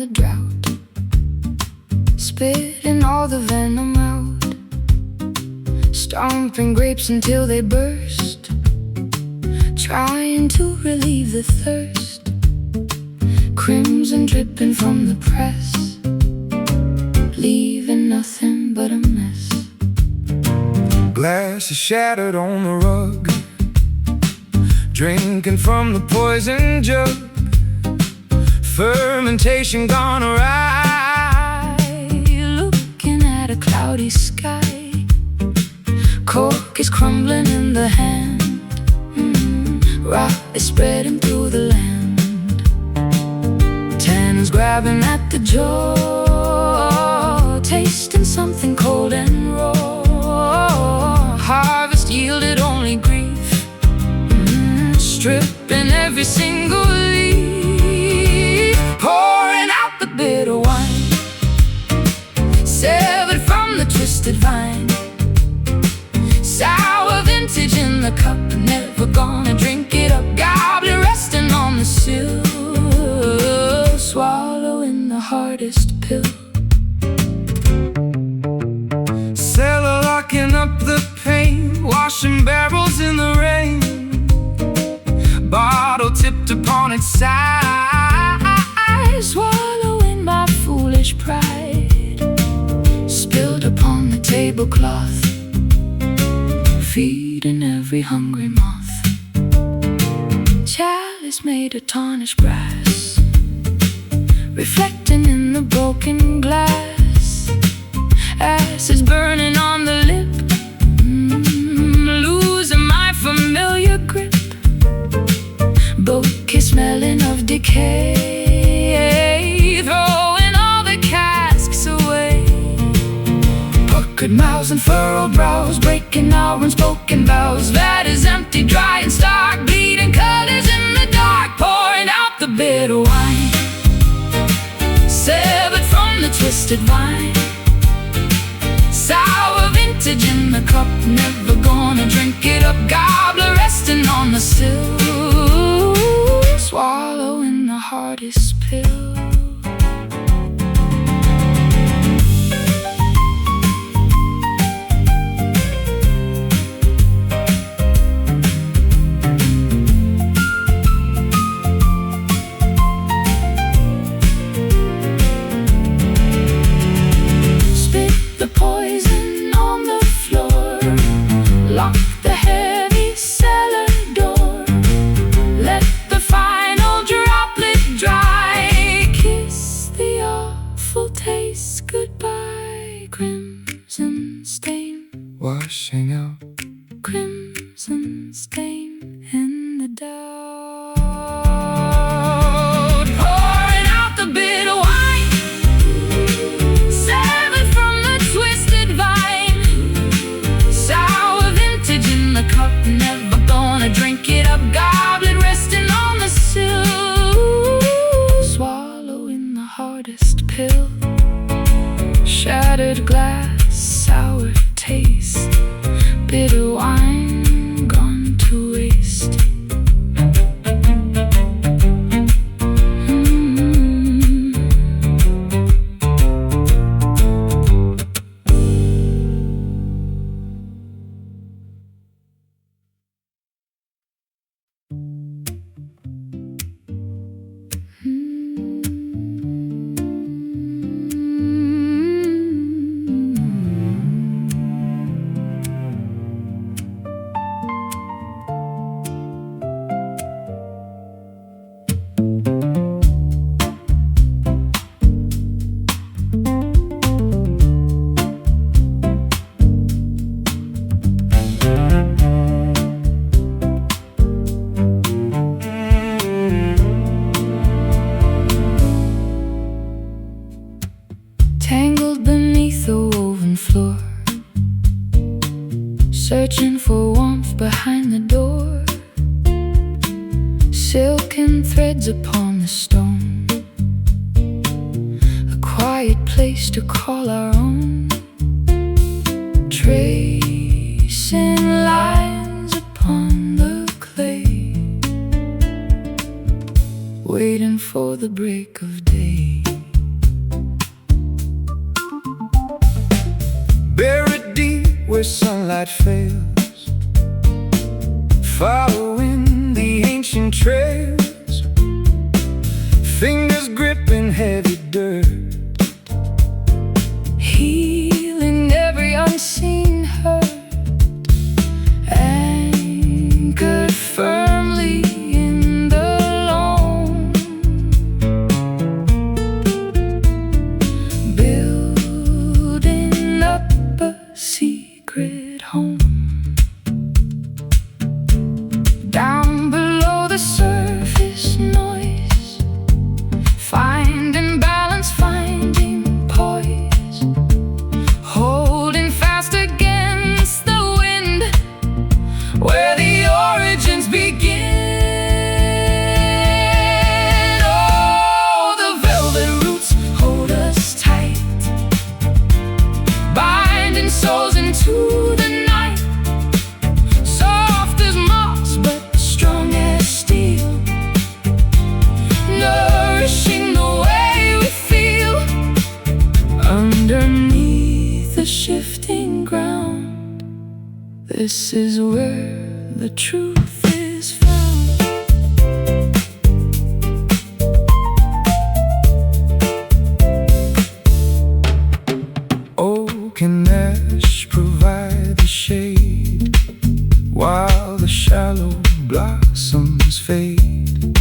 the drought, spitting all the venom out, stomping grapes until they burst, trying to relieve the thirst, crimson dripping from the press, leaving nothing but a mess. Glass is shattered on the rug, drinking from the poison jug, fermentation gone awry, looking at a cloudy sky, cork is crumbling in the hand, rot is spreading through the land, tannins grabbing at the jaw, tasting something cold and raw, harvest yielded only grief, stripping every single leaf, pouring out the bitter wine, severed from the twisted vine, sour vintage in the cup, never gonna drink it up, goblet resting on the sill, swallowing the hardest pill. Cellar locking up the pain, washing barrels in the rain, bottle tipped upon its side, swallowing my foolish pride, spilled upon the tablecloth, feeding every hungry moth, chalice made of tarnished brass, reflecting in the broken glass, acids burning on the lip, losing my familiar grip, bouquet smelling of decay, throwing all the casks away, puckered mouths and furrowed brows, breaking our unspoken vows, that is empty, dry and stark, bleeding colors in the dark, pouring out the bitter wine, severed from the twisted vine, sour vintage in the cup, never gonna drink it up, goblet resting on the sill, swallowing the hardest pill. Washing out, crimson stain in the doubt, pouring out the bitter wine, severed from the twisted vine, sour vintage in the cup, never gonna drink it up, goblet resting on the sill, swallowing the hardest pill, shattered glass, sour taste, bitter wine gone to waste. Tangled beneath the woven floor, searching for warmth behind the door, silken threads upon the stone, a quiet place to call our own, tracing lines upon the clay, waiting for the break of day. where sunlight fails, following the ancient trails, fingers gripping heavy dirt, healing every unseen hurt, anchored firmly in the loam, building up a secret home. Down below the surface noise, finding balance, finding poise, holding fast against the wind, where the origins begin. Oh, the velvet roots hold us tight, binding souls into the night, soft as moss but strong as steel, nourishing the way we feel underneath the shifting ground. This is where the truth is found. Oak and ash provide the shade, while the shallow blossoms fade,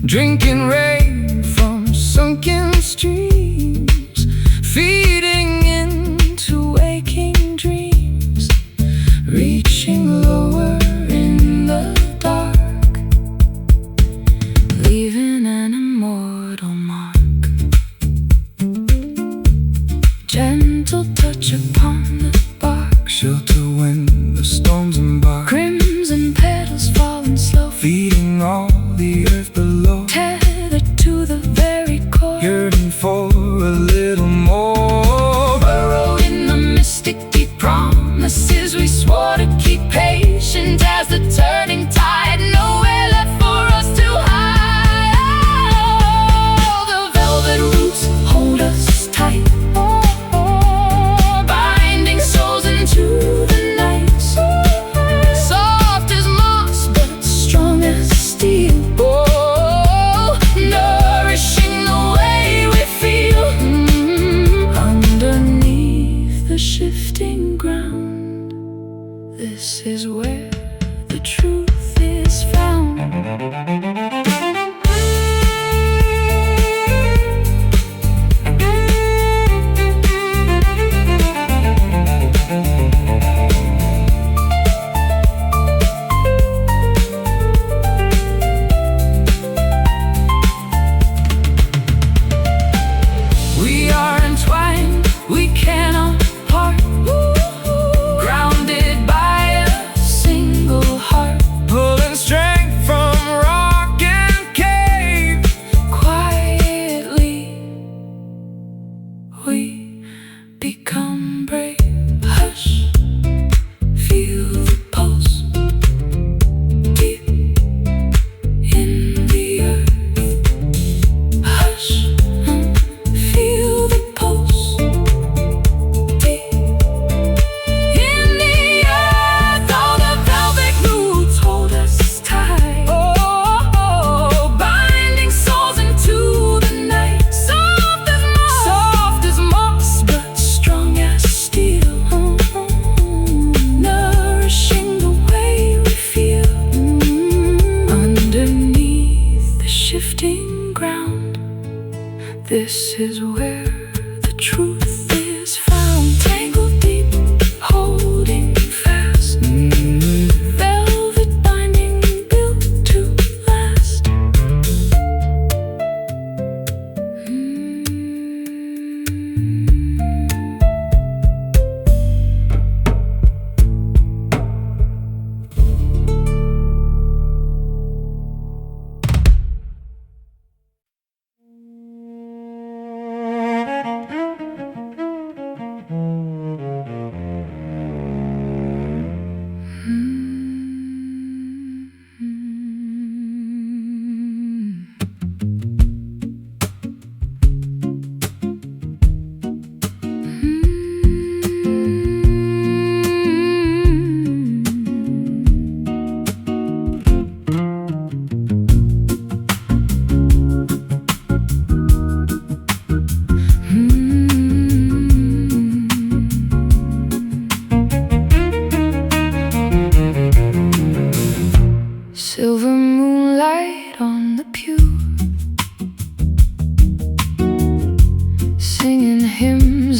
drinking rain from sunken streams, feeding into aching dreams, reaching lower in the dark, leaving an immortal mark. Gentle touch upon the bark, Shelter when the storms embark, crimson petals falling slow, feeding all the earth below, tethered to the very core, yearning for a little more. burrowed in the mystic deep promises we swore to keep, patient as the turning tide, nowhere left for us to hide. Oh, the velvet roots hold us tight, binding souls into the night, soft as moss but strong as steel. Oh, nourishing the way we feel underneath the shifting ground. This is where the truth is found. We are entwined, we cannot part, grounded by a single heart, Pulling strength from rock and cave, quietly we become brave. Hush, feel the pulse deep in the earth. Hush, feel the pulse deep in the earth. All the velvet roots hold us tight, binding souls into the night, soft as moss but strong as steel, nourishing the way we feel underneath the shifting ground. This is where the truth is found, tangled deep, holding fast, velvet binding built to last.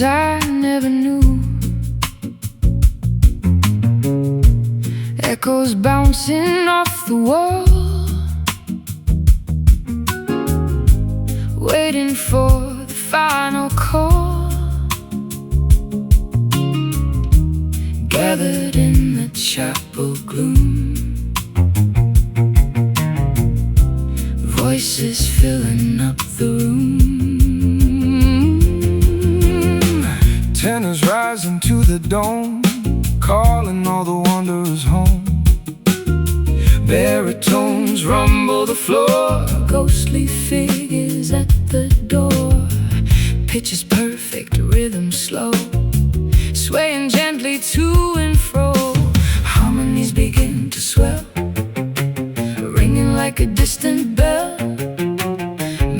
things I never knew. Echoes bouncing off the wall, waiting for the final call. Gathered in the chapel gloom, voices filling up the room. Tenors rising to the dome, calling all the wanderers home. Baritones rumble the floor, Ghostly figures at the door. Pitch is perfect, rhythm slow, swaying gently to and fro. Harmonies begin to swell, ringing like a distant bell.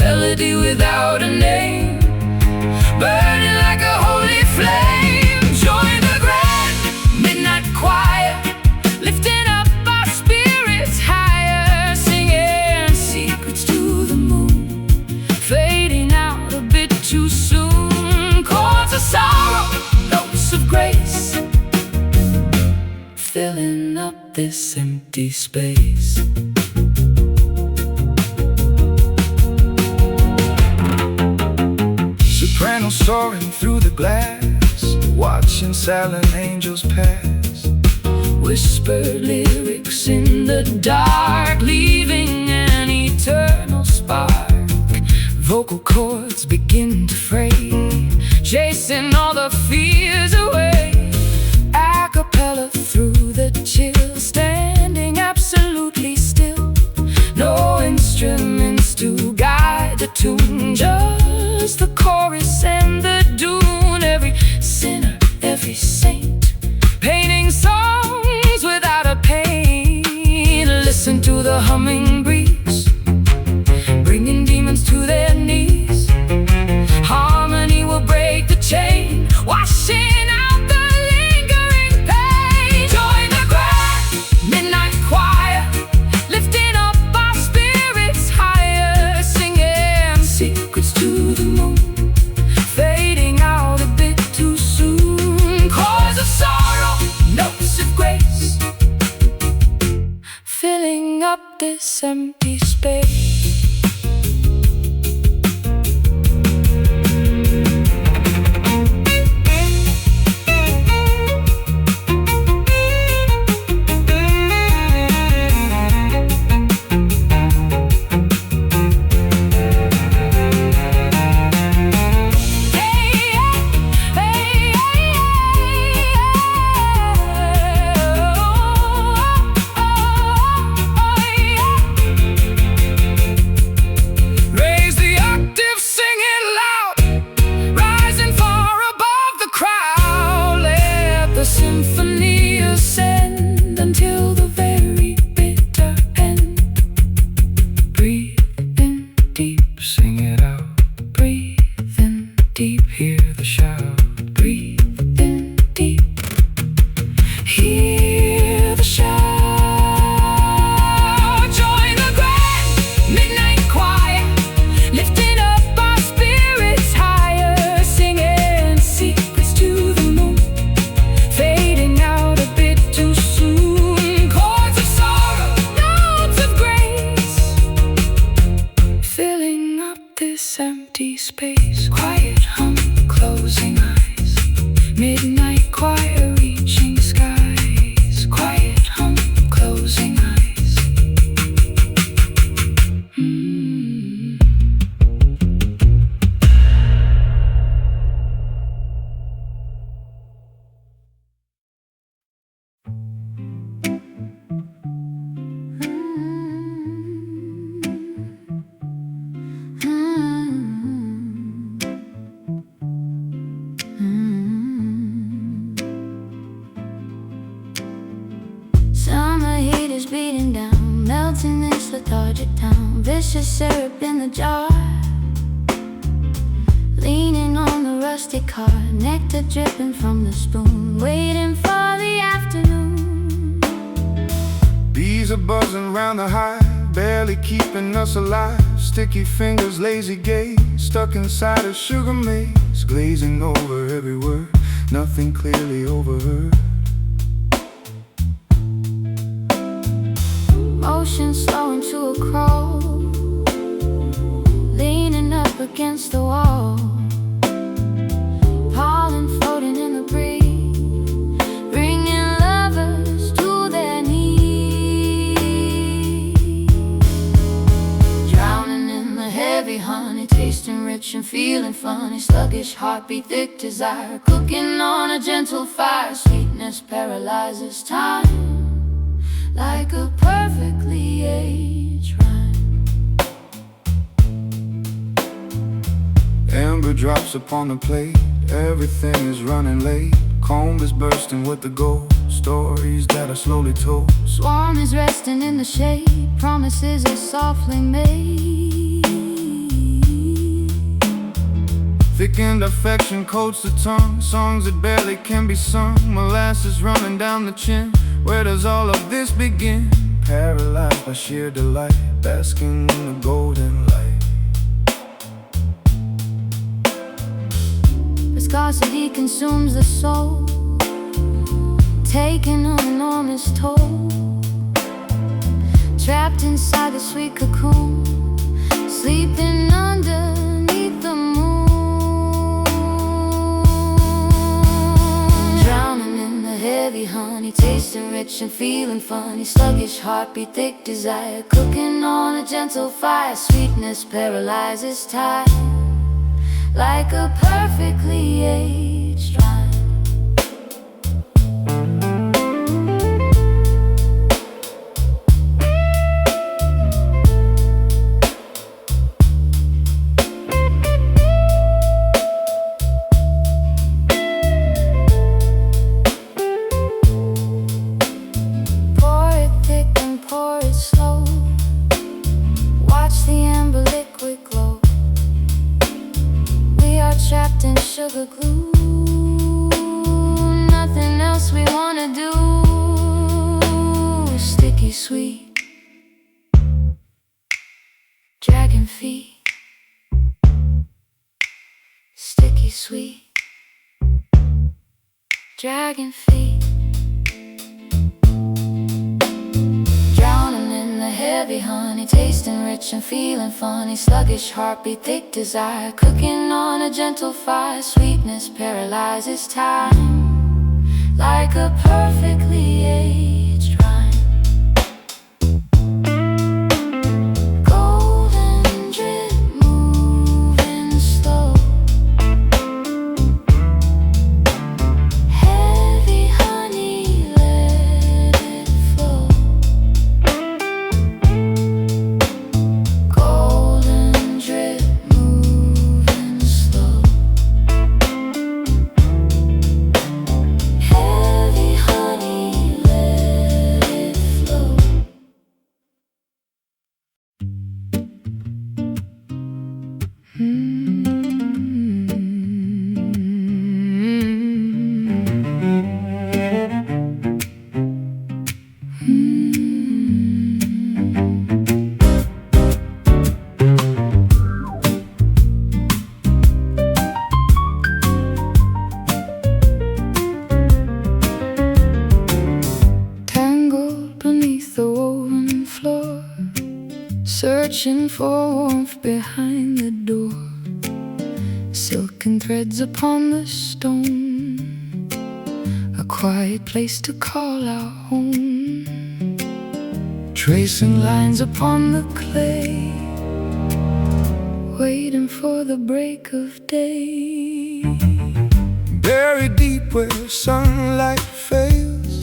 Melody without a name, burning like a holy flame. Join the grand midnight choir, lifting up our spirits higher, singing secrets to the moon, fading out a bit too soon. Chords of sorrow, notes of grace, filling up this empty space. Soprano soaring through the glass, watching silent angels pass. Whispered lyrics in the dark, leaving an eternal spark. Vocal cords begin to fray, chasing all the fears away. A cappella through the chill, standing absolutely still. No instruments to guide the tune, just the chorus and the dune. Every sinner, every saint, painting songs without a pain. Listen to the humming breeze, bringing demons to their knees. Harmony will break the chain, washing out the lingering pain. Join the grand midnight choir, lifting up our spirits higher, singing secrets to the moon, fading out a bit too soon. Chords of sorrow, notes of grace, filling up this empty space. lethargic town, vicious syrup in the jar, leaning on the rustic car, nectar dripping from the spoon, waiting for the afternoon. Bees are buzzing round the hive, barely keeping us alive. Sticky fingers, lazy gaze, stuck inside a sugar maze, glazing over every word, nothing clearly overheard. Motion slowing to a crawl, leaning up against the wall. Pollen floating in the breeze, bringing lovers to their knees. Drowning in the heavy honey, tasting rich and feeling funny. Sluggish heartbeat, thick desire, cooking on a gentle fire. Sweetness paralyzes time, like a perfectly aged rhyme. Amber drops upon the plate, everything is running late. Comb is bursting with the gold, stories that are slowly told. Swarm is resting in the shade, promises are softly made. Thickened affection coats the tongue, songs that barely can be sung. Molasses running down the chin, where does all of this begin? Paralyzed by sheer delight, basking in the golden light. Viscosity consumes the soul, taking an enormous toll. Trapped inside the sweet cocoon, sleeping underneath the moon. Drowning in the heavy honey, tasting rich and feeling funny. Sluggish heartbeat, thick desire, cooking on a gentle fire. Sweetness paralyzes time, like a perfectly aged rhyme. Pour it thick and pour it slow, watch the amber liquid glow. Trapped in sugar glue, nothing else we wanna do. Sticky sweet, dragon feet. Sticky sweet, dragon feet. Drowning in the heavy honey, tasting rich and feeling funny. Sluggish heartbeat, thick desire, cooking on a gentle fire. Sweetness paralyzes time, like a perfectly aged rhyme. Golden drip moving slow, heavy honey, let it flow. Golden drip moving slow, heavy honey, let it flow. Tangled beneath the woven floor, searching for warmth behind the door. Silken threads upon the stone, a quiet place to call our home. Tracing lines upon the clay, waiting for the break of day. Buried deep where sunlight fails,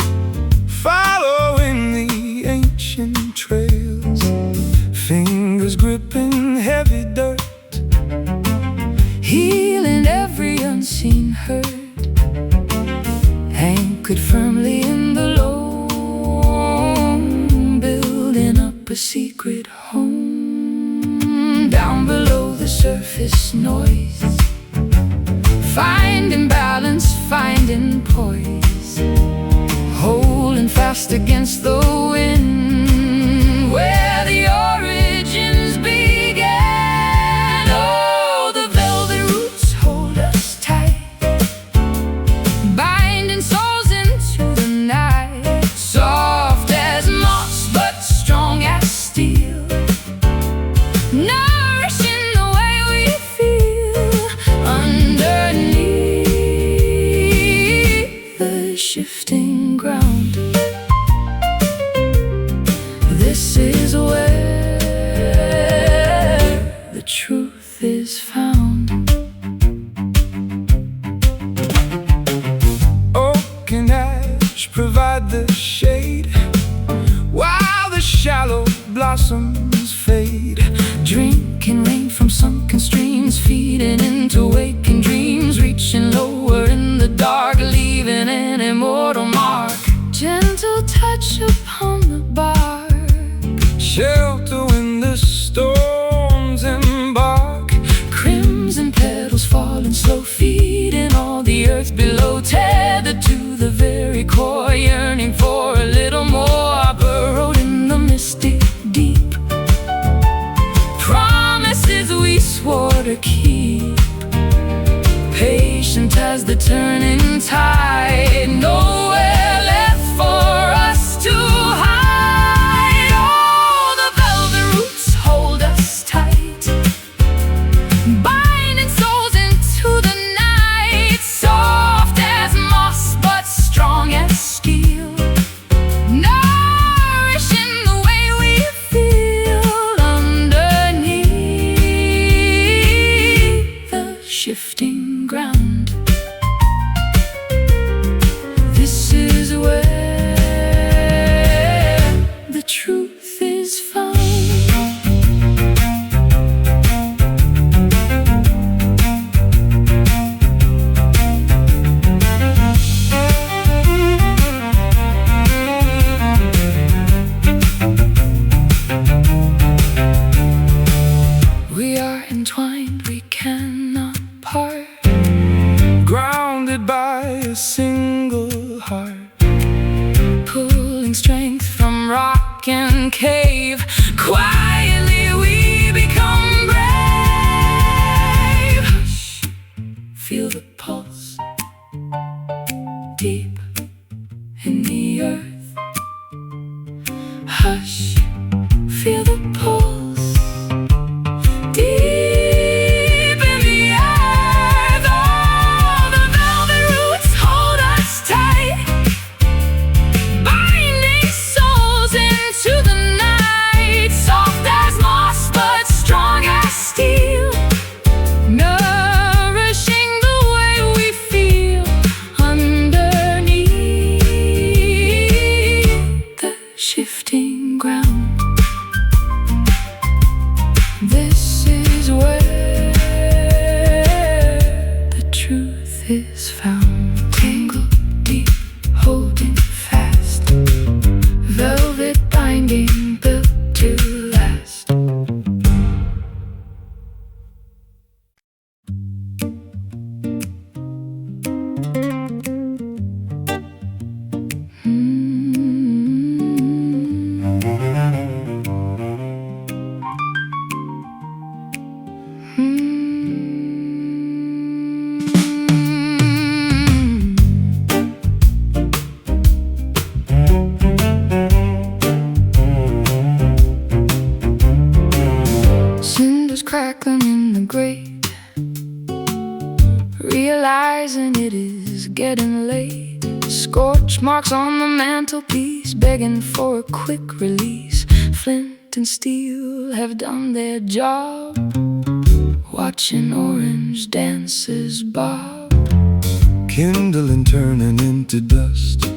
following the ancient trails. Fingers gripping heavy dirt, healing every unseen hurt. Anchored firmly in the loam, building up a secret home. Down below the surface noise, finding balance, finding poise, holding fast against the wind, where the origins began. Oh, the blossoms fade, drinking rain from sunken streams, feeding into waking dreams, reaching lower in the dark, leaving an immortal mark. Gentle touch upon the bark, shelter when the storms embark. crimson petals falling slow, feeding all the earth below, tethered to the very core, yearning for a little more. Burrowed in the mystic deep, promises we swore to keep, patient as the turning tide, nowhere left for us to hide. Oh, the velvet roots hold us tight, binding souls into the night, soft as moss but strong as steel, nourishing the way we feel underneath the shifting ground. This is where the truth is found. We are entwined, we cannot part, grounded by a single heart. pulling strength from rock and cave. Quietly we become brave. Hush, feel the pulse deep in the earth. Hush, feel the pulse deep in the earth. Oh, the velvet roots hold us tight, binding souls into the night, soft as moss but strong as steel, nourishing the way we feel underneath the shifting ground. This is where the truth is found. Tangled deep, holding fast, velvet binding built to last. Cinders crackling in the grate, realizing it is getting late. Scorch marks on the mantelpiece, begging for a quick release. Flint and steel have done their job, watching orange dances bob. Kindling, turning into dust,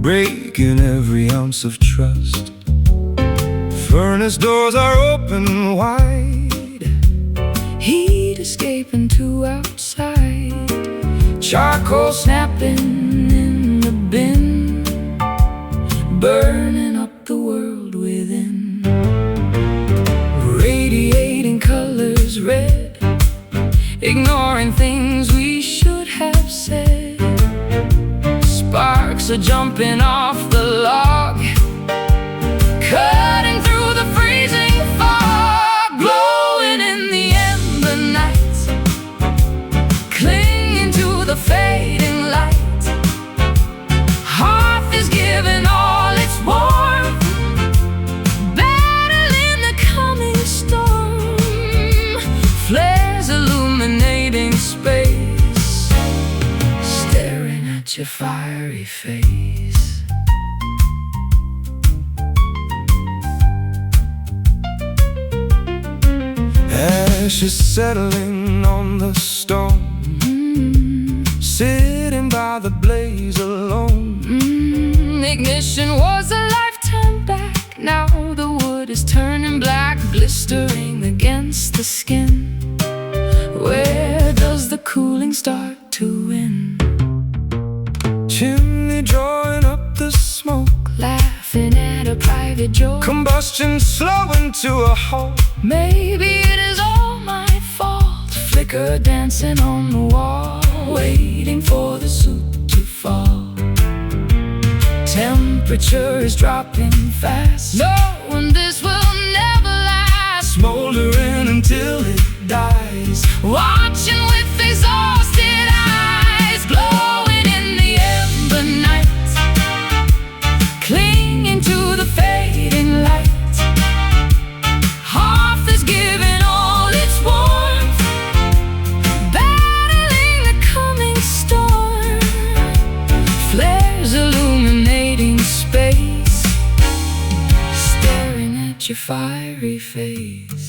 breaking every ounce of trust. Furnace doors are open wide, Heat escaping to outside, charcoal snapping in the bin, burning up the world within. Radiating colors red, ignoring things we should have said. Sparks are jumping off the log, cutting through the freezing fog, glowing in the ember night, clinging to the fading light. Hearth is giving all its warmth, battling the coming storm. Flares illuminating space, staring at your fiery face. ashes settling on the stone, sitting by the blaze alone. Ignition was a lifetime back, now cooling start to win. Chimney drawing up the smoke, Laughing at a private joke. combustion slowing to a halt. Maybe it is all my fault. Flicker dancing on the wall, waiting for the suit to fall. Temperature is dropping fast, knowing this will never last. Smoldering until it dies, Watching with exhausted eyes, glowing in the ember night, clinging to the fading light. Hearth is giving all its warmth, battling the coming storm. Flares illuminating space, staring at your fiery face.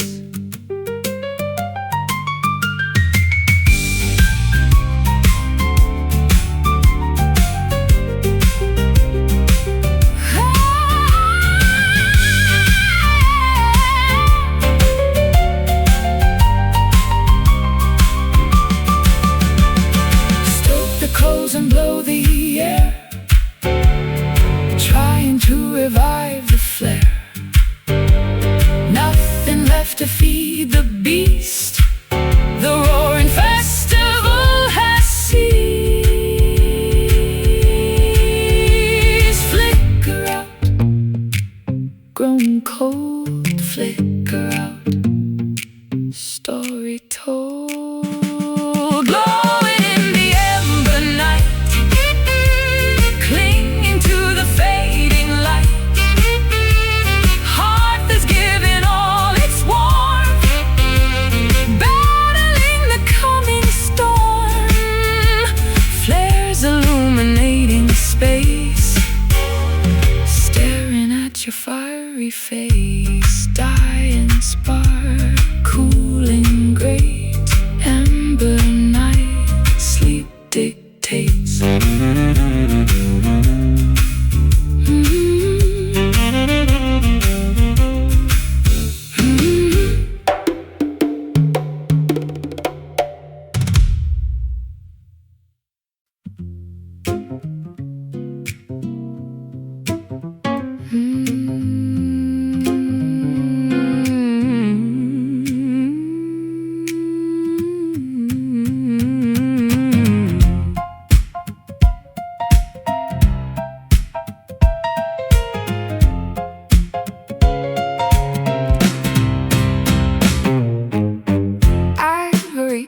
And blow the air, trying to revive the flare. Nothing left to feed the beast. The roaring festival has ceased. Flicker out, grown cold. Flicker out, story told. Glowing in the ember night, clinging to the fading light. Hearth is giving all its warmth, battling the coming storm. Flares illuminating space, staring at your fiery face. Dying spark, cooling great. Ember night, sleep dictates.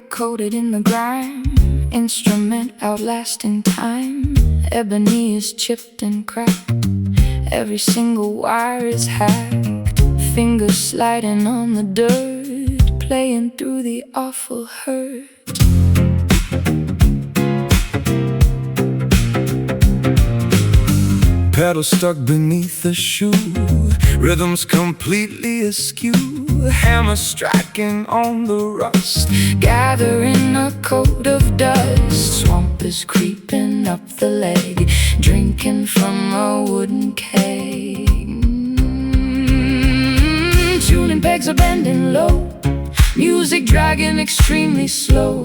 Coated in the grime, instrument outlasting time. Ebony is chipped and cracked, every single wire is hacked. Fingers sliding on the dirt, playing through the awful hurt. pedal stuck beneath the shoe, rhythms completely askew. Hammer striking on the rust, gathering a coat of dust. Swamp is creeping up the leg, drinking from a wooden keg. Tuning pegs are bending low, music dragging extremely slow.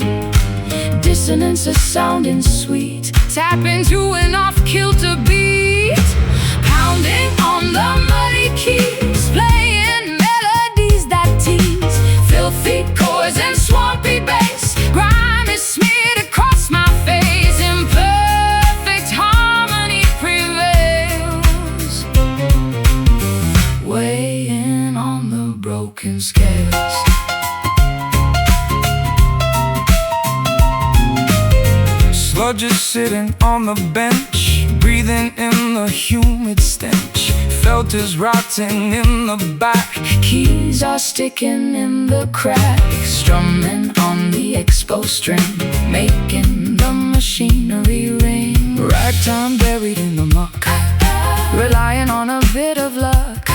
Dissonance is sounding sweet, tap into an off-kilter beat. Pounding on the muddy keys, playing melodies that tease. Filthy chords and swampy bass, grime is smeared across my face. Imperfect harmony prevails, weighing on the broken scales. Sludge is sitting on the bench, breathing in the humid stench. Felt is rotting in the back, keys are sticking in the cracks. Strumming on the expo string, making the machinery ring. Ragtime buried in the muck, relying on a bit of luck.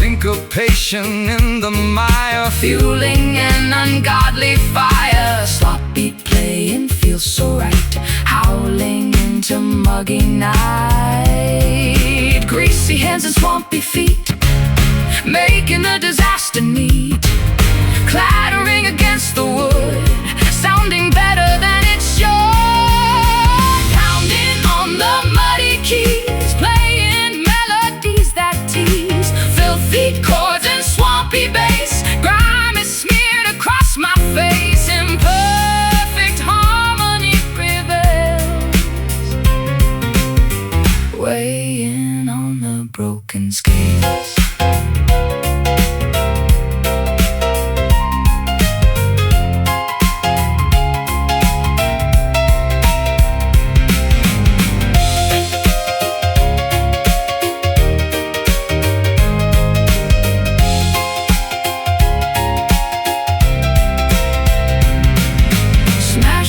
syncopation in the mire, fueling an ungodly fire. Sloppy playing feels so right, howling into muggy night. Greasy hands and swampy feet, making a disaster neat. Clattering against the wood, sounding better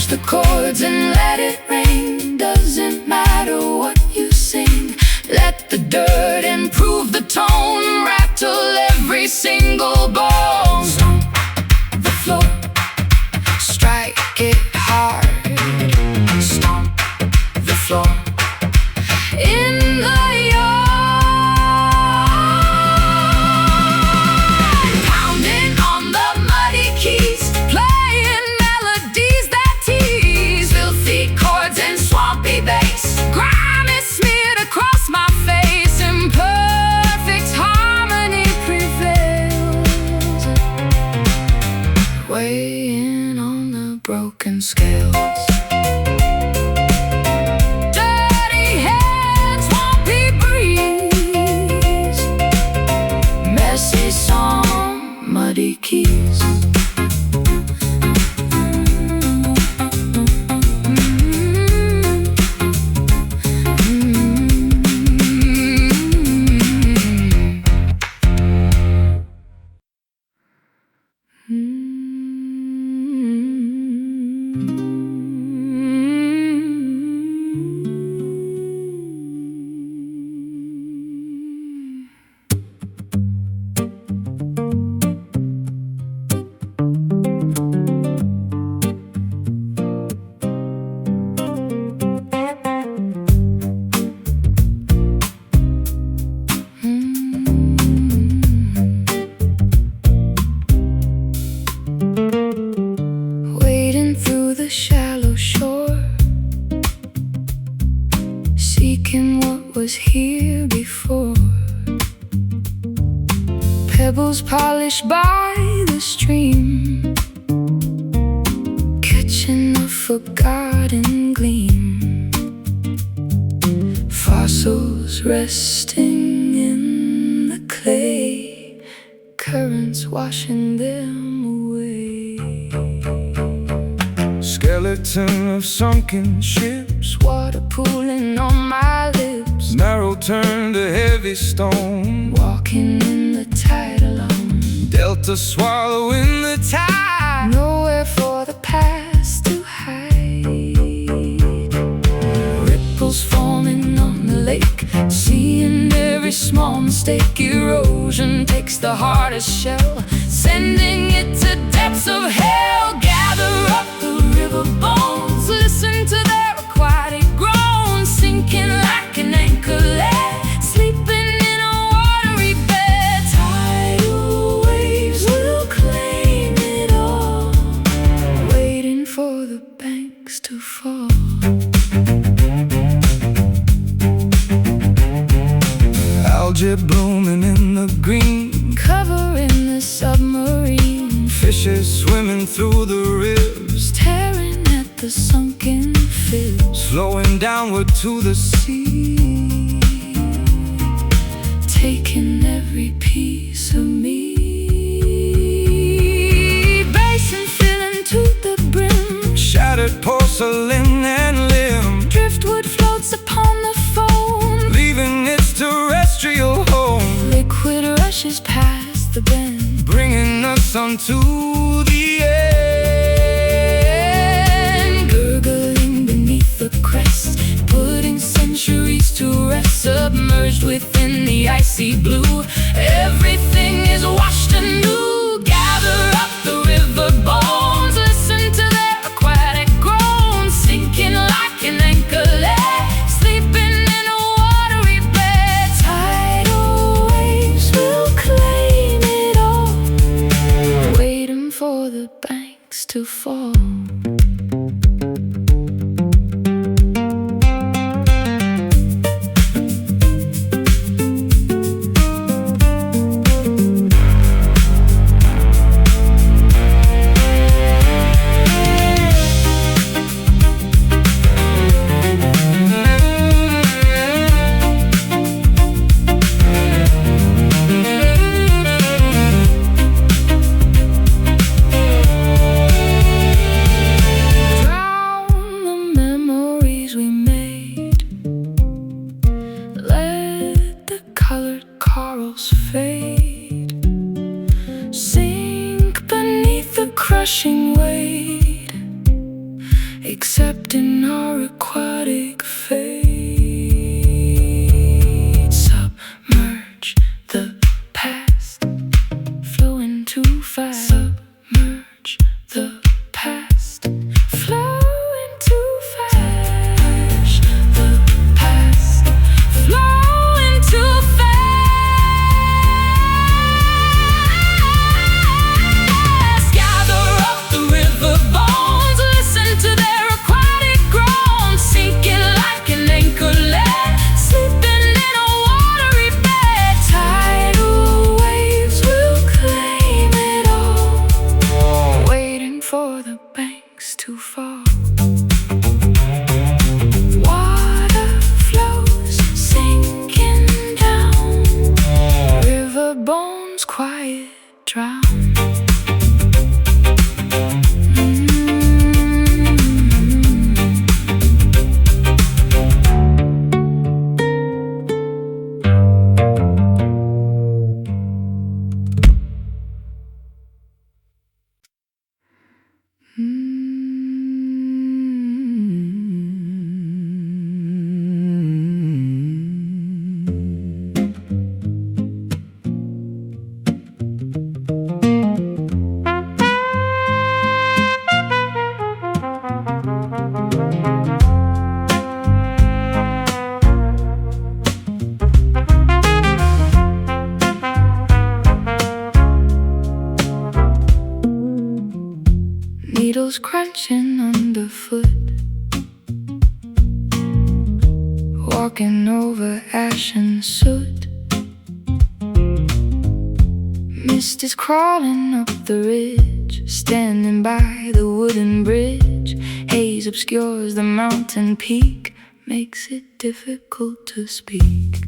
Touch the chords and let it rain. Doesn't matter what you sing. Let the dirt improve the tone. Rattle every single bone. Stomp the floor, strike it hard. Stomp the floor in the yard. Pounding on the muddy keys, playing melodies that tease. Filthy chords and swampy bass. Grime is smeared across my face. Imperfect harmony prevails. Weighing on the broken scales. Dirty hands, swampy breeze. Messy song, muddy keys. Wading through the shallow shore, seeking what was here before. Pebbles polished by the stream, catching a forgotten gleam. Fossils resting in the clay, currents washing them away. Skeleton of sunken ships, Water pooling on my lips, marrow turned to heavy stone. walking in the tide alone. Delta swallowing the tide. Nowhere for the past to hide. Ripples forming on the lake, seeing every small mistake. Erosion takes the hardest shell, sending it to depths of hell. Gather up the river bones, listen to their aquatic groans. Sinking like an anchoret, sleeping in a watery bed. Tidal waves will claim it all, waiting for the banks to fall. Algae blooming in the green, Covering the submarine, fishes swimming through the ribs, tearing at the sunken fibs. flowing downward to the sea, Taking every piece of me. Basin filling to the brim, shattered porcelain and limb, driftwood floats upon the foam. leaving its terrestrial home, Liquid rushes past the bend, bringing us unto the end. gurgling beneath the crest, putting centuries to rest. Submerged within the icy blue, everything is washed anew. Gather up the river bones, listen to their aquatic groans. Sinking like an anchoret, sleeping in a watery bed. Tidal waves will claim it all, waiting for the banks to fall. the banks too far. Water flows sinking down, river bones quiet drown. Needles crunching underfoot, walking over ash and soot. Mist is crawling up the ridge, standing by the wooden bridge. Haze obscures the mountain peak, makes it difficult to speak.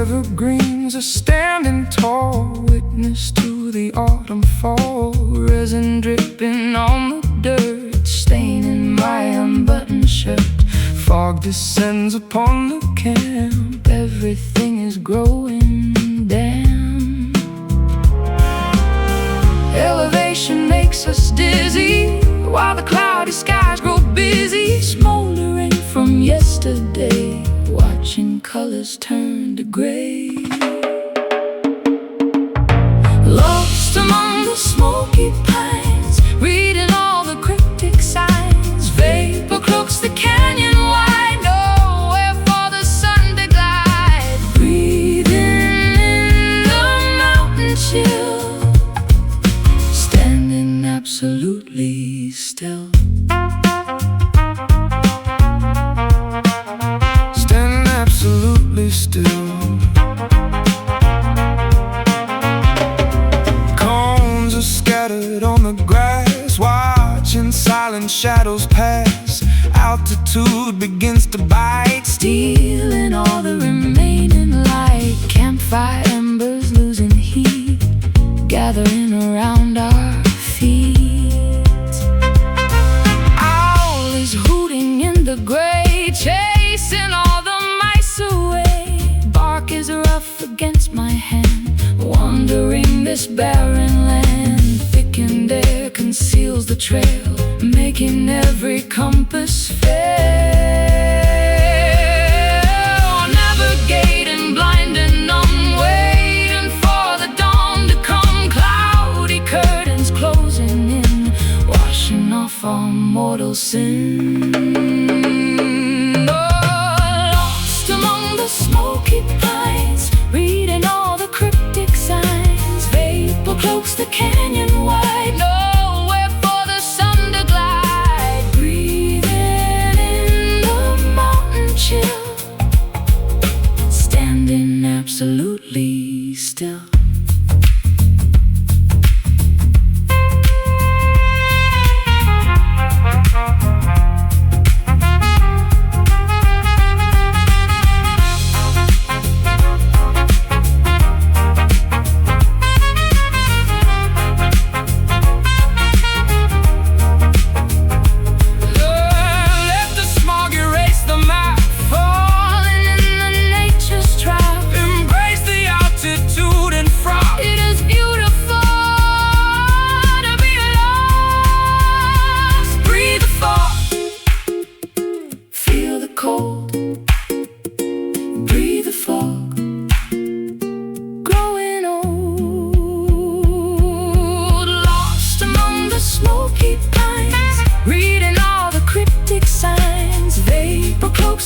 Evergreens are standing tall, witness to the autumn fall. Resin dripping on the dirt, staining my unbuttoned shirt. Fog descends upon the camp, everything is growing damp. Elevation makes us dizzy, while the cloudy skies grow busy, smoldering from yesterday, watching colors turn to gray. Lost among the smoky pines, reading all the cryptic signs. Vapor cloaks the canyon wide, nowhere for the sun to glide. Breathing in the mountain chill, standing absolutely still. Absolutely still. Cones are scattered on the grass, watching silent shadows pass. Altitude begins to bite, stealing all the remaining light. Campfire embers losing heat, gathering around our feet. Owl is hooting in the gray, chasing all the away. Bark is rough against my hand, wandering this barren land. Thickened air conceals the trail, making every compass fail. Navigating blind and numb, waiting for the dawn to come. Cloudy curtains closing in, washing off our mortal sin. Smoky pines, reading all the cryptic signs. Vapor cloaks the canyon wide, nowhere for the sun to glide. Breathing in the mountain chill, standing absolutely still.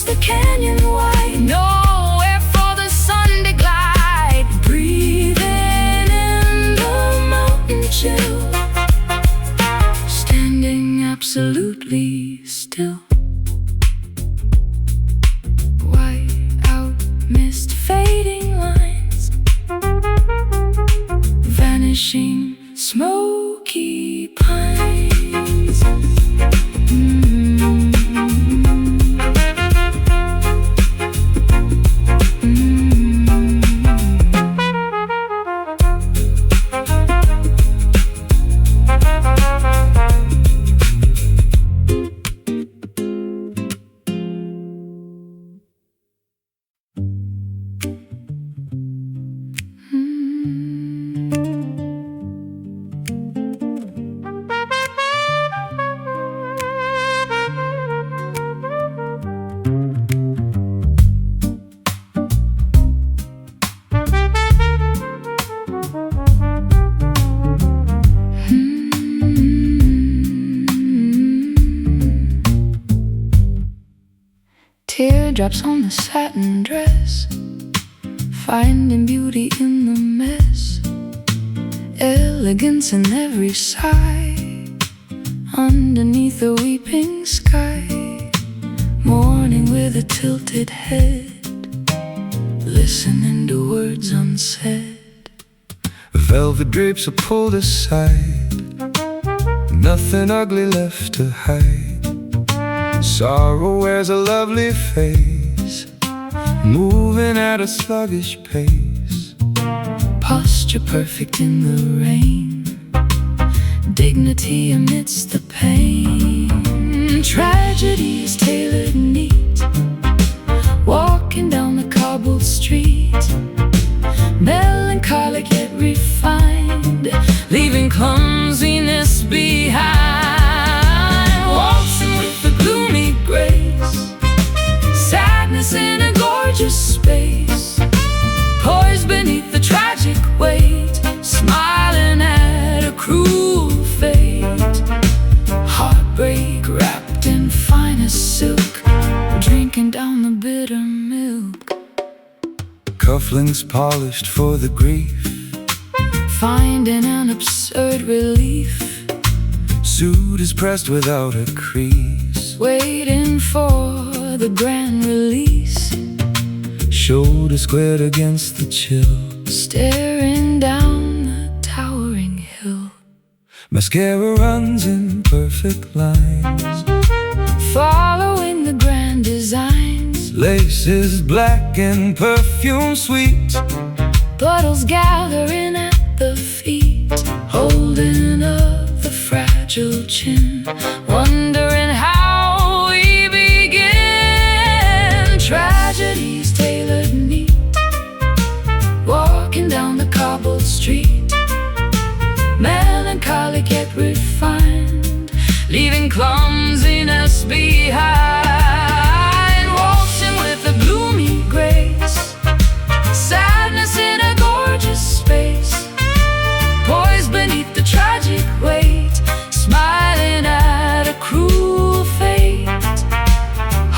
The canyon wide, nowhere for the sun to glide. Breathing in the mountain chill, standing absolutely still. raindrops on the satin dress, finding beauty in the mess, elegance in every sigh, underneath a weeping sky. Mourning with a tilted head, listening to words unsaid. Velvet drapes are pulled aside, nothing ugly left to hide. Sorrow wears a lovely face, moving at a sluggish pace. Posture perfect in the rain, dignity amidst the pain. Tragedy is tailored neat, walking down the cobbled street, melancholic yet refined, leaving clumsiness behind. Waltzing with the gloomy grace, sadness in a gorgeous space, poised beneath the tragic weight, smiling at a cruel fate. Heartbreak wrapped in finest silk, drinking down the bitter milk. Cufflinks polished for the grief, finding an absurd relief. suit is pressed without a crease, Waiting for the grand release, shoulder squared against the chill, staring down the towering hill. mascara runs in perfect lines, Following the grand designs, lace is black and perfume sweet, puddles gathering at the feet, holding up the fragile chin, wondering how we begin. Tragedies tailored neat, walking down the cobbled street, melancholic yet refined, leaving clumsiness behind. Waltzing with a gloomy grace, sadness in a gorgeous space, poised beneath the tragic weight, smiling at a cruel fate.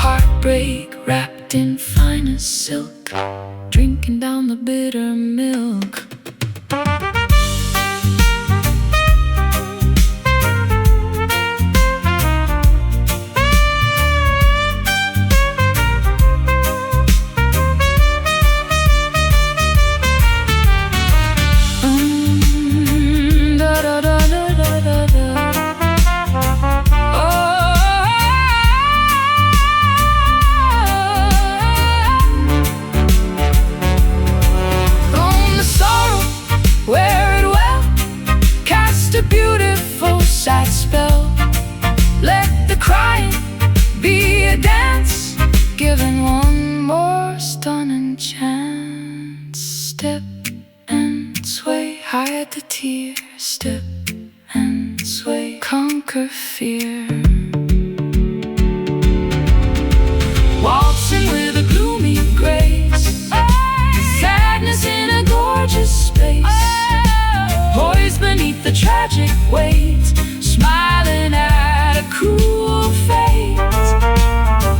Heartbreak wrapped in finest silk, drinking down the bitter milk. Sad spell, let the crying be a dance, given one more stunning chance. Step and sway, hide the tears. Step and sway, conquer fear. Waltzing with a gloomy grace, sadness in a gorgeous space, poised beneath the tragic weight, smiling at a cruel fate.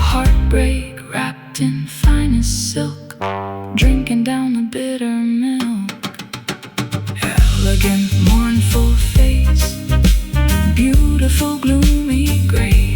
Heartbreak wrapped in finest silk, drinking down the bitter milk. Elegant, mournful face, beautiful, gloomy grace.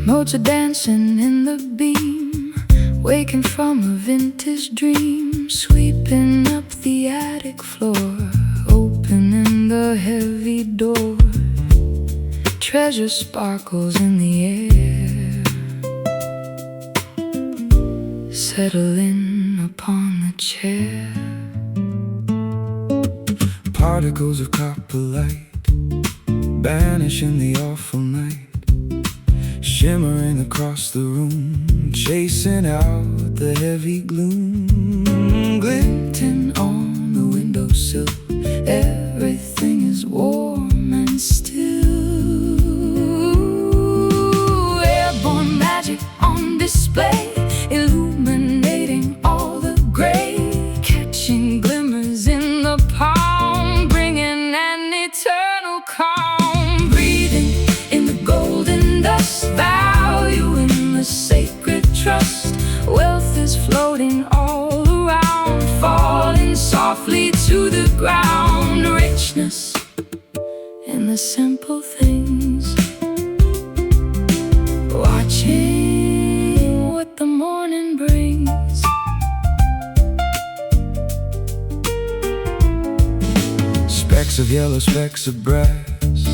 Modes are dancing in the beam, waking from a vintage dream, sweeping up the attic floor, opening the heavy door. treasure sparkles in the air. Settle in upon the chair. Particles of copper light vanish in the awful night, shimmering across the room, chasing out the heavy gloom. Glinting on the windowsill, everything is warm and still. Airborne magic on display, illuminating all the gray, catching glimmers in the palm, bringing an eternal calm. Breathing in the golden dust, value in the sacred trust. Wealth is floating all around, falling softly to the ground. Richness in the simple things, watching what the morning brings. Specks of yellow, specks of brass,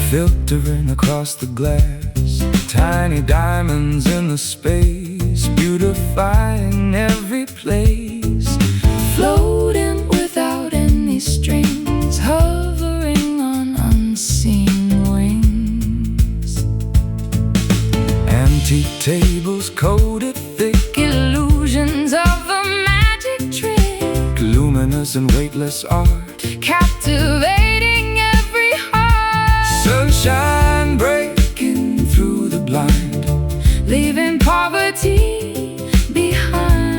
filtering across the glass. Tiny diamonds in the space, beautifying every place. Floating without any strings, hovering on unseen wings. Antique tables coated thick, Illusions of a magic trick, luminous and weightless art, captivating every heart. sunshine breaking through the blind, Leaving poverty behind.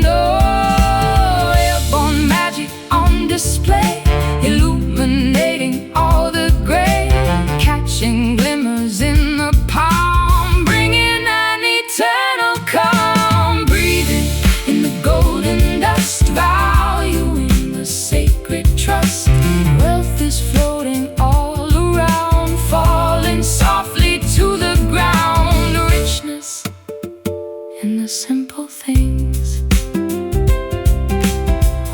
Oh, airborne magic on display, illuminating all the gray, catching glimmers in the palm, bringing an eternal calm. Breathing in the golden dust, valuing the sacred trust. Wealth is floating all around, falling softly to the ground. Richness in the simple things,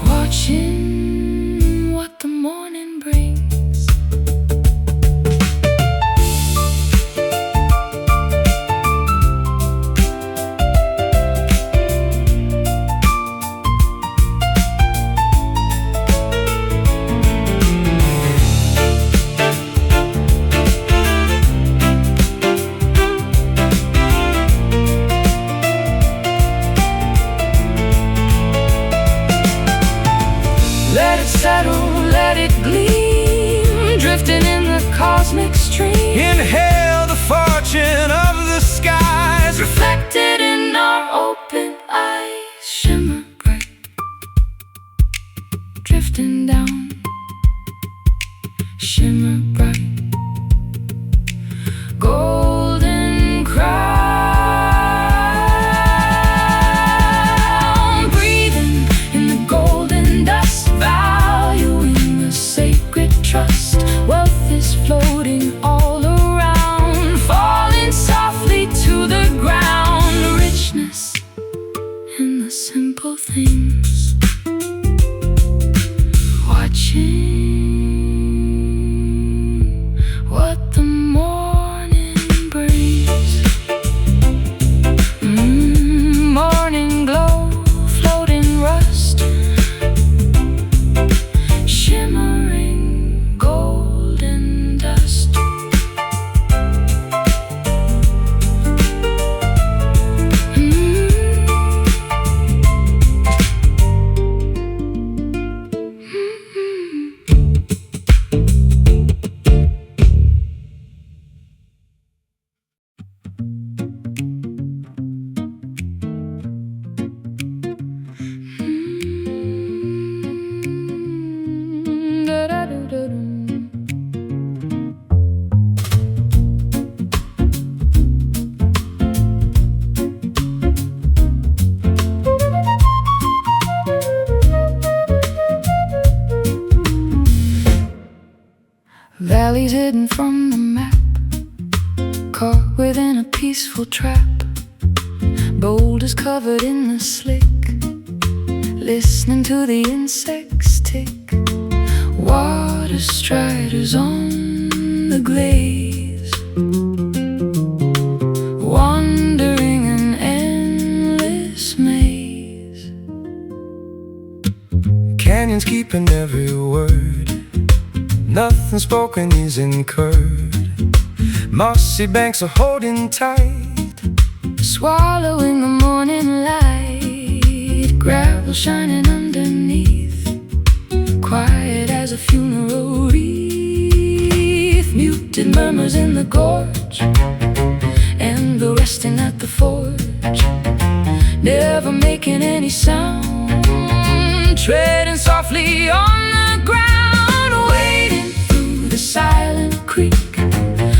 watching what the morning brings. Let it settle, let it gleam, drifting in the cosmic stream. inhale the fortune of the skies. Reflected in our open eyes, shimmer bright, drifting down, shimmer bright, golden crown. Breathing in the golden dust, valuing the sacred trust. Wealth is floating all around, falling softly to the ground. Richness in the simple things, watching what the morning brings. Morning glow, floating rust, shimmering golden dust. Valleys hidden from the map, caught within a peaceful trap. Boulders covered in the slick, listening to the insects tick. Water striders on the glaze, wandering an endless maze. Canyons keeping every word, nothing spoken is incurred. Mossy banks are holding tight, swallowing the morning light. Gravel shining underneath, quiet as a funeral wreath. Muted murmurs in the gorge, and the resting at the forge, never making any sound, treading softly on the ground, wading through the silent creek,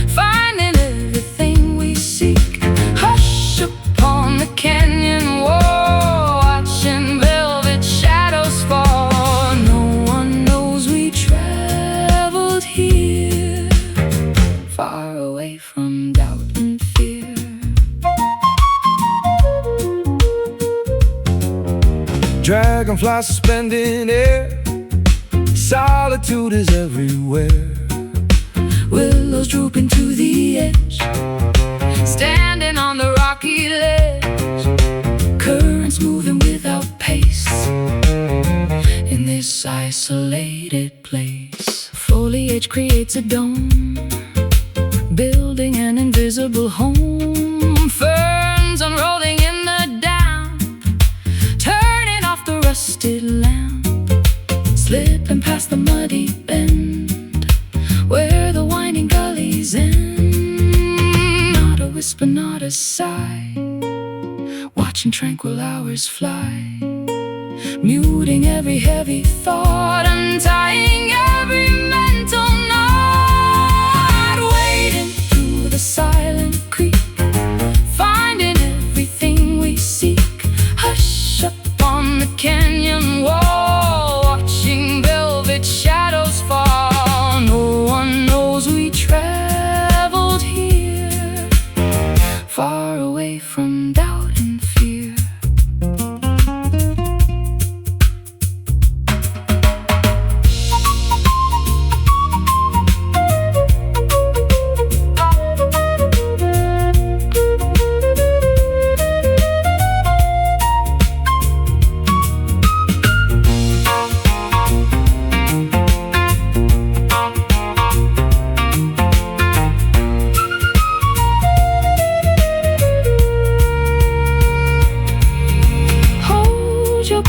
finding everything we seek. Hush upon the canyon wall, watching velvet shadows fall. No one knows we traveled here, far away from doubt and fear. Dragonflies suspended in air, solitude is everywhere. Willows drooping to the edge, standing on the rocky ledge. Currents moving without pace in this isolated place. Foliage creates a dome, building an invisible home. Ferns unrolling in the down, turning off the rusted lamp, slipping past the muddy bend where the winding gullies end. Not a whisper, not a sigh, watching tranquil hours fly, muting every heavy thought, untying every mental knot. Wading through the silent creek, finding everything we seek. Hush up on the canyon wall, watching velvet shadows fall. No one knows we traveled here, far away from doubt and fear.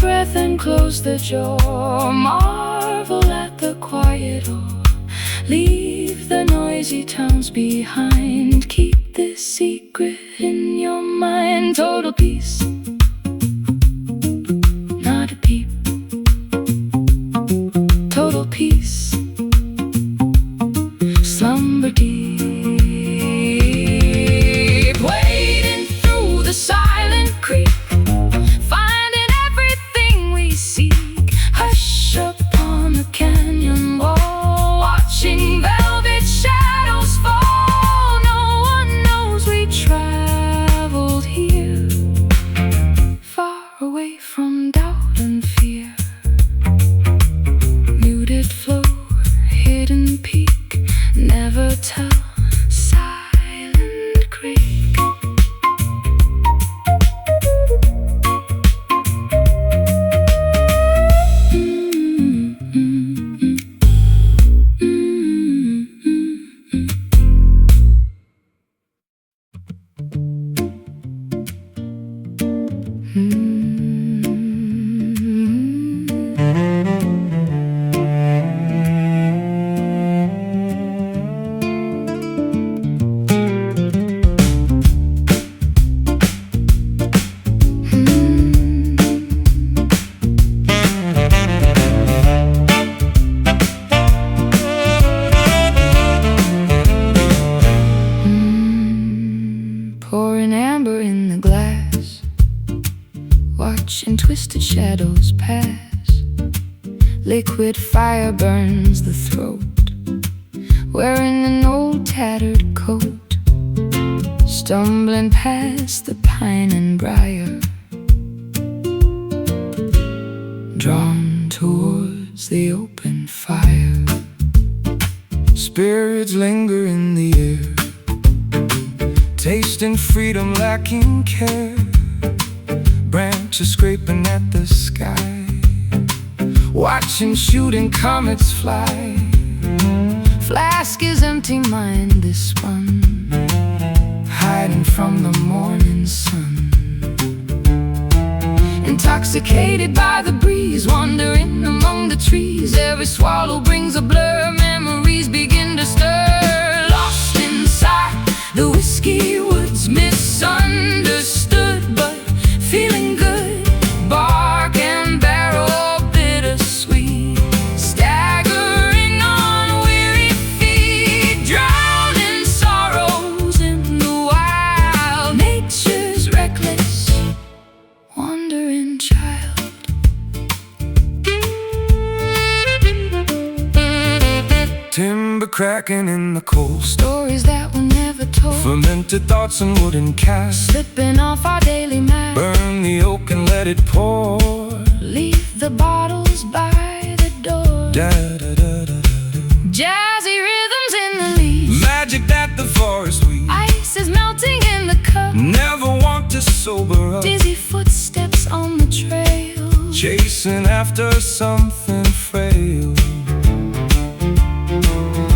Breath and close the jaw, marvel at the quiet awe. Leave the noisy towns behind, keep this secret in your mind. Total peace, not a peep. Total peace, slumber deep. Wading through the silent creek, upon the canyon wall, watching velvet shadows fall. No one knows we traveled here, far away from doubt and fear. Muted flow, hidden peak, never tell, silent creek. Watching twisted shadows pass, liquid fire burns the throat, wearing an old tattered coat, stumbling past the pine and briar, drawn towards the open fire. Spirits linger in the air, tasting freedom, lacking care. Branches scraping at the sky, watching shooting comets fly. Flask is empty, mind is spun, Hiding from the morning sun. intoxicated by the breeze, wandering among the trees. Every swallow brings a blur, memories begin to stir. Lost inside the whiskey woods, misunderstood but feeling good. Bark and barrel, bittersweet, staggering on weary feet, drowning sorrows in the wild. Nature's reckless, wandering child. Timber cracking in the cold, Stories that were never told, fermented thoughts in wooden casks. slipping off our daily map. Burn the oak and let it pour. Leave the bottles by the door. Da, da, da, da, da. Jazzy rhythms in the leaves, Magic that the forest weaves. ice is melting in the cup. Never want to sober up, Dizzy footsteps on the trail, chasing after something frail.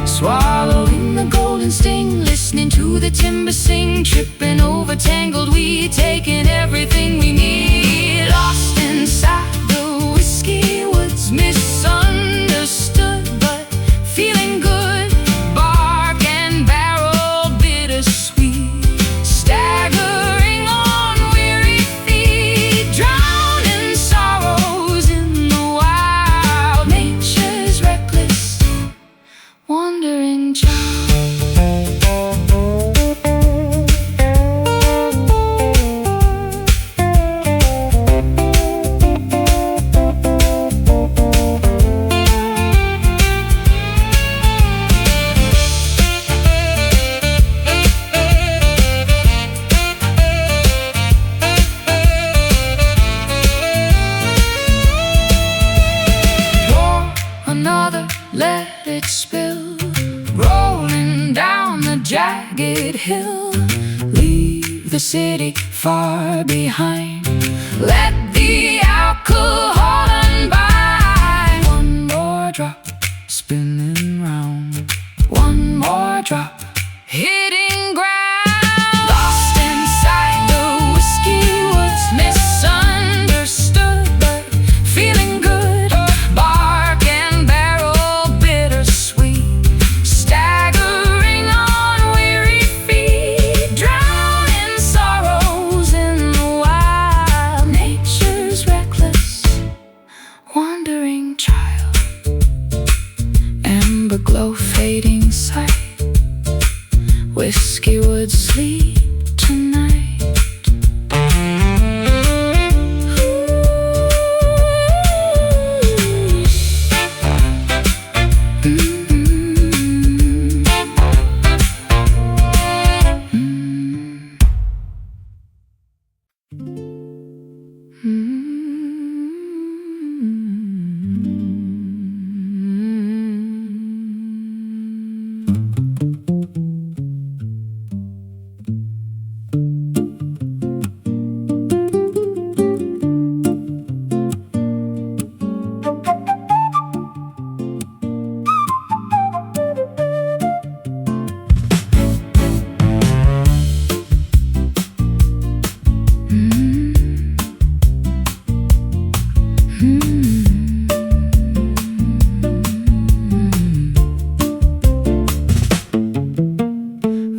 swallowing the golden sting, listening to the timber sing, tripping over tangled weed, taking everything we need. Lost inside the whiskey woods, misunderstood but feeling good. Bark and barrel, bittersweet, staggering on weary feet, drowning sorrows in the wild. Nature's reckless, wandering child. Pour another, let it spill, rolling down the jagged hill. Leave the city far behind, let the alcohol unbind. One more drop, spinning round, one more drop, hitting ground. Lost inside the whiskey woods, misunderstood but feeling good. Bark and barrel, bittersweet, staggering on weary feet, drowning sorrows in the wild. Nature's reckless, wandering child. Amber glow fading sight, whiskey would sleep tonight.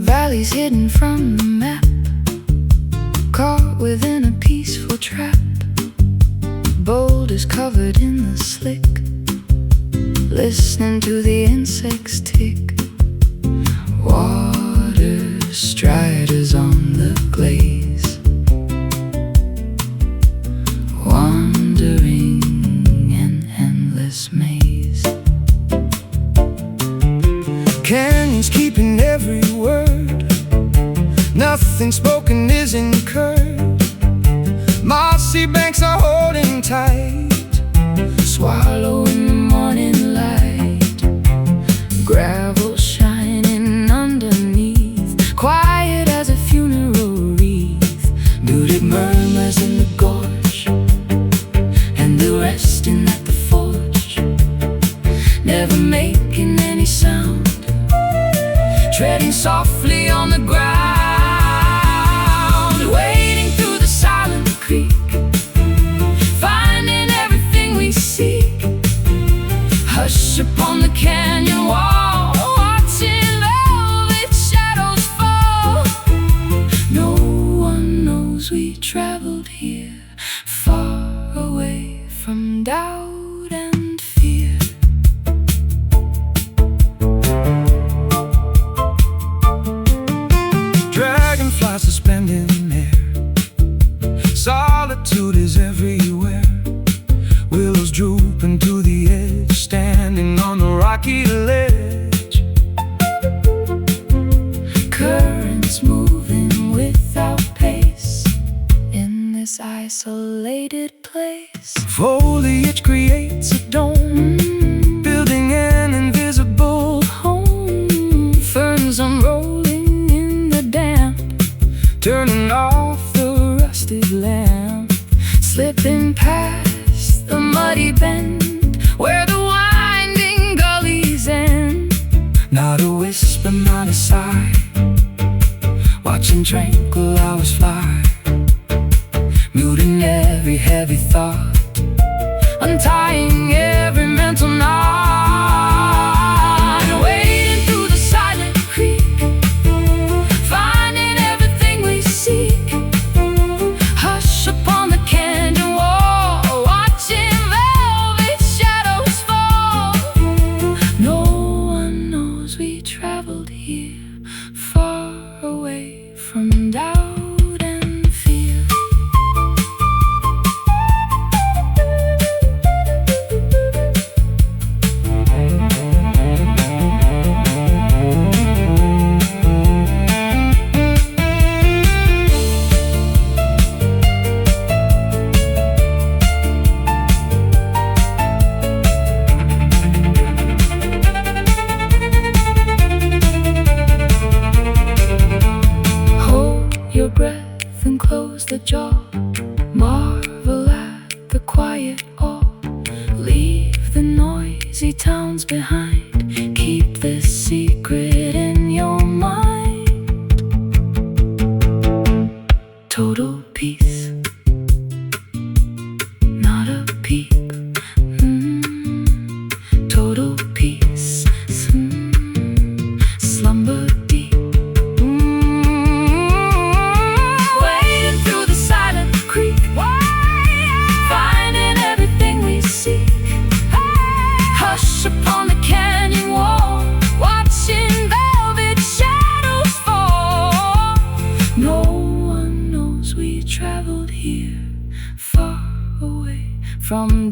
Valleys hidden from the map, caught within a peaceful trap. Boulders covered in the slick, listening to the insects tick. Water striders on the glaze, wandering an endless maze. Canyons keeping every word, nothing spoken is incurred. Mossy banks are holding tight, Swallow in the morning light, gravel treading softly on the ground, wading through the silent creek, finding everything we seek. Hush upon the canyon wall, watching velvet shadows fall. No one knows we traveled here, far away from doubt and fear. Dragonflies suspended in air, solitude is everywhere. Willows drooping to the edge, standing on the rocky ledge. Currents moving without pace in this isolated place. Foliage creates a dome, building an invisible Home, ferns unrolling in the damp, turning off the rusted lamp, slipping past the muddy bend where the winding gullies end. not a whisper, not a sigh, Watching tranquil hours fly, muting every heavy thought, untying every mental knot, wading through the silent creek, finding everything we seek. Hush upon the canyon wall, watching velvet shadows fall. No one knows we traveled here, far away from doubt and fear. Hold your breath and close the jaw, marvel at the quiet awe. Leave the noisy towns behind, keep this secret in your mind. Total peace, not a peep. Total peace, slumber deep. Wading through the silent creek, finding everything we seek. Hush upon the canyon wall, watching velvet shadows fall. No one knows we traveled here, far away from